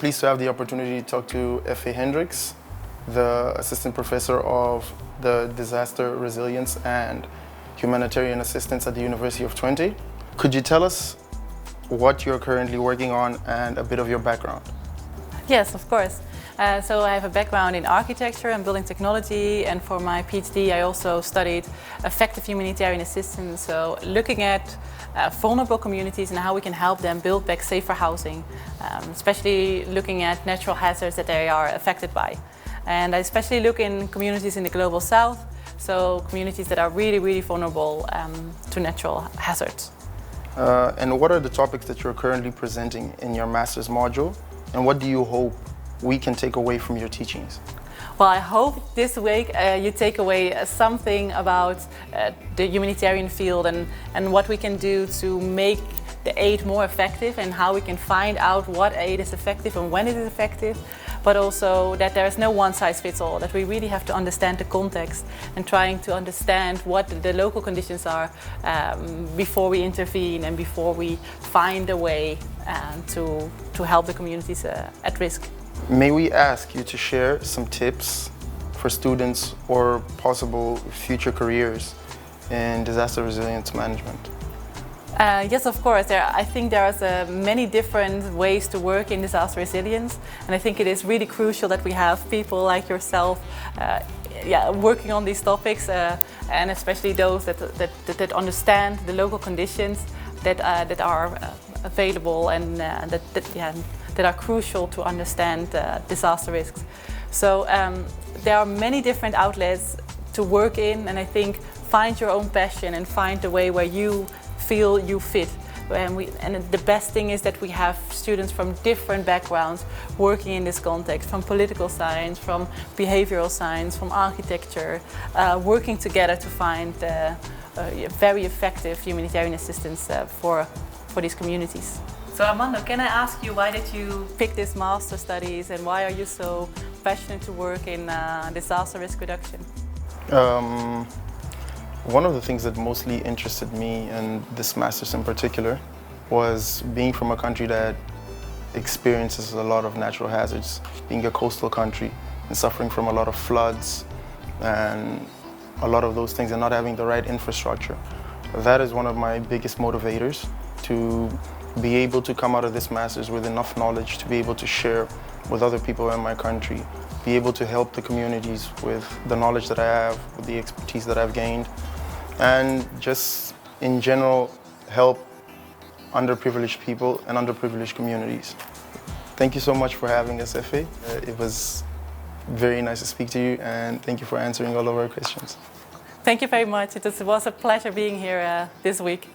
pleased to have the opportunity to talk to F.A. Hendricks, the Assistant Professor of the Disaster Resilience and Humanitarian Assistance at the University of Twente. Could you tell us what you're currently working on and a bit of your background? Yes, of course. So I have a background in architecture and building technology, and for my PhD I also studied effective humanitarian assistance, so looking at vulnerable communities and how we can help them build back safer housing, especially looking at natural hazards that they are affected by. And I especially look in communities in the Global South, so communities that are really vulnerable to natural hazards. And what are the topics that you're currently presenting in your master's module, and what do you hope we can take away from your teachings? Well, I hope this week you take away something about the humanitarian field and what we can do to make the aid more effective, and how we can find out what aid is effective and when it is effective, but also that there is no one-size-fits-all, that we really have to understand the context and trying to understand what the local conditions are before we intervene and before we find a way to help the communities at risk. May we ask you to share some tips for students or possible future careers in disaster resilience management? Yes, of course. I think there are many different ways to work in disaster resilience, and I think it is really crucial that we have people like yourself working on these topics, and especially those that understand the local conditions that are available and that are crucial to understand disaster risks. So there are many different outlets to work in, and I think find your own passion and find the way where you feel you fit. And the best thing is that we have students from different backgrounds working in this context, from political science, from behavioral science, from architecture, working together to find very effective humanitarian assistance for these communities. So Armando, can I ask you, why did you pick this master studies, and why are you so passionate to work in disaster risk reduction? One of the things that mostly interested me in this master's in particular was being from a country that experiences a lot of natural hazards, being a coastal country and suffering from a lot of floods and a lot of those things, and not having the right infrastructure. That is one of my biggest motivators, to be able to come out of this master's with enough knowledge to be able to share with other people in my country, be able to help the communities with the knowledge that I have, with the expertise that I've gained, and just in general help underprivileged people and underprivileged communities. Thank you so much for having us, F.A. It was very nice to speak to you, and thank you for answering all of our questions. Thank you very much. It was a pleasure being here this week.